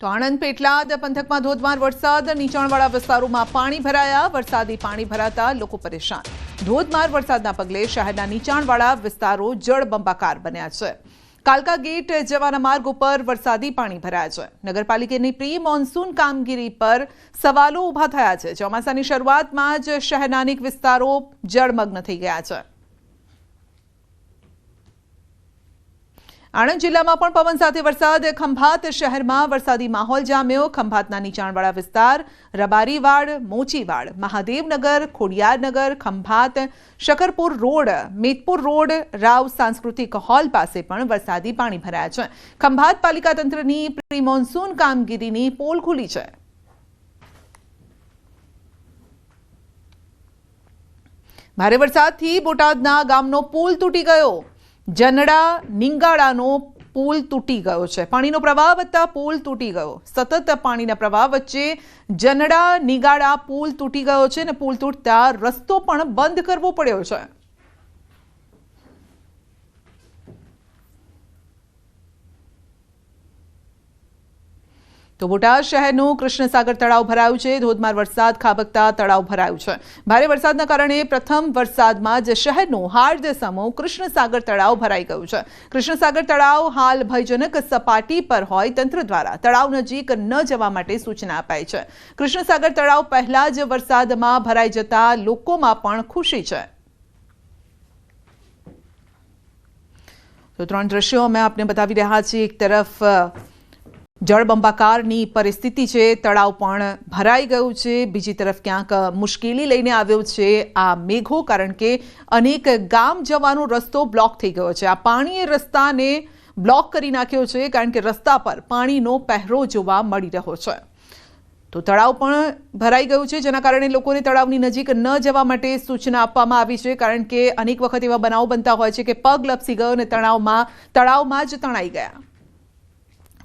તો આણંદ પેટલાદ પંથકમાં ધોધમાર વરસાદ, નીચાણવાળા વિસ્તારોમાં પાણી ભરાયા। વરસાદી પાણી ભરાતા લોકો પરેશાન। ધોધમાર વરસાદના પગલે શહેરના નીચાણવાળા વિસ્તારો જળબંબાકાર બન્યા છે। કાલકા ગેટ જવાના માર્ગ ઉપર વરસાદી પાણી ભરાયા છે। નગરપાલિકાની પ્રી મોન્સૂન કામગીરી પર સવાલો ઊભા થયા છે। ચોમાસાની શરૂઆતમાં જ શહેરના અનેક વિસ્તારો જળમગ્ન થઈ ગયા છે। આણંદ જિલ્લામાં પણ પવન સાથે વરસાદ। ખંભાત શહેરમાં વરસાદી માહોલ જામ્યો। ખંભાતના નીચાણવાળા વિસ્તાર રબારીવાડ, મોચીવાડ, મહાદેવનગર, ખોડિયારનગર, ખંભાત, શકરપુર રોડ, મેદપુર રોડ, રાવ સાંસ્કૃતિક હોલ પાસે પણ વરસાદી પાણી ભરાયા છે। ખંભાત પાલિકા તંત્રની પ્રી મોન્સૂન કામગીરીની પોલ ખુલી છે। ભારે વરસાદથી બોટાદના ગામનો પુલ તૂટી ગયો। જનડા નિંગાળાનો પુલ તૂટી ગયો છે। પાણીનો પ્રવાહ વધતા પુલ તૂટી ગયો। સતત પાણીના પ્રવાહ વચ્ચે જનડા નિંગાળા પુલ તૂટી ગયો છે અને પુલ તૂટતા રસ્તો પણ બંધ કરવો પડ્યો છે। તો બોટાદ શહેરનું કૃષ્ણસાગર તળાવ ભરાયું છે। ધોધમાર વરસાદ ખાબકતા તળાવ ભરાયું છે। ભારે વરસાદના કારણે પ્રથમ વરસાદમાં જ શહેરનું હાર્દસમો કૃષ્ણસાગર તળાવ ભરાઈ ગયું છે। કૃષ્ણસાગર તળાવ હાલ ભયજનક સપાટી પર હોય તંત્ર દ્વારા તળાવ નજીક ન જવા માટે સૂચના અપાઈ છે। કૃષ્ણસાગર તળાવ પહેલા જ વરસાદમાં ભરાઈ જતા લોકોમાં પણ ખુશી છે। તો ત્રણ દ્રશ્યો અમે આપને બતાવી રહ્યા છીએ। એક તરફ જળબંબાકારની પરિસ્થિતિ છે, તળાવ પણ ભરાઈ ગયું છે। બીજી તરફ ક્યાંક મુશ્કેલી લઈને આવ્યો છે આ મેઘો, કારણ કે અનેક ગામ જવાનો રસ્તો બ્લોક થઈ ગયો છે। આ પાણીએ રસ્તાને બ્લોક કરી નાખ્યો છે, કારણ કે રસ્તા પર પાણીનો પહેરો જોવા મળી રહ્યો છે। તો તળાવ પણ ભરાઈ ગયું છે, જેના કારણે લોકોને તળાવની નજીક ન જવા માટે સૂચના આપવામાં આવી છે, કારણ કે અનેક વખત એવા બનાવો બનતા હોય છે કે પગ લપસી ગયો અને તળાવમાં જ તણાઈ ગયા।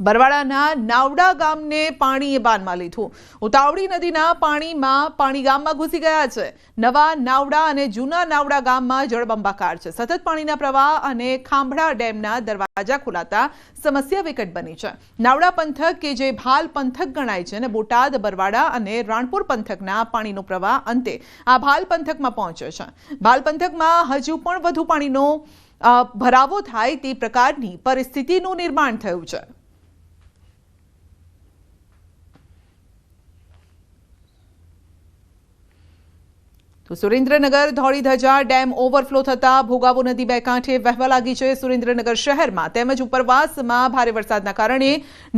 બરવાડાના નાવડા ગામને પાણીએ બાનમાં લીધું। ઉતાવળી નદીના પાણી ગામમાં ઘૂસી ગયા છે। નવા નાવડા અને જૂના નાવડા ગામમાં જળબંબાકાર છે। સતત પાણીના પ્રવાહ અને ખાંભડા ડેમના દરવાજા ખોલાતા સમસ્યા વિકટ બની છે। નાવડા પંથક કે જે ભાલ પંથક ગણાય છે અને બોટાદ, બરવાડા અને રાણપુર પંથકના પાણીનો પ્રવાહ અંતે આ ભાલ પંથકમાં પહોંચ્યો છે। ભાલ પંથકમાં હજુ પણ વધુ પાણીનો ભરાવો થાય તે પ્રકારની પરિસ્થિતિનું નિર્માણ થયું છે। તો સુરેન્દ્રનગર ધોળી ધજા ડેમ ઓવરફ્લો થતા ભોગાવો નદી બે કાંઠે વહેવા લાગી છે। સુરેન્દ્રનગર શહેરમાં તેમજ ઉપરવાસમાં ભારે વરસાદના કારણે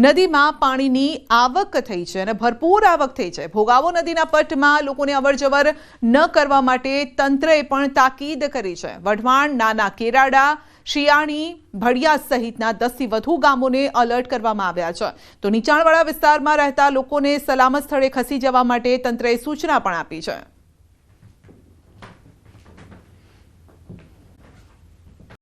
નદીમાં પાણીની આવક થઈ છે અને ભરપૂર આવક થઈ છે। ભોગાવો નદીના પટમાં લોકોને અવરજવર ન કરવા માટે તંત્રએ પણ તાકીદ કરી છે। વઢવાણ, નાના કેરાડા, શિયાણી, ભડિયા સહિતના 10થી વધુ ગામોને એલર્ટ કરવામાં આવ્યા છે। તો નીચાણવાળા વિસ્તારમાં રહેતા લોકોને સલામત સ્થળે ખસી જવા માટે તંત્રએ સૂચના પણ આપી છે।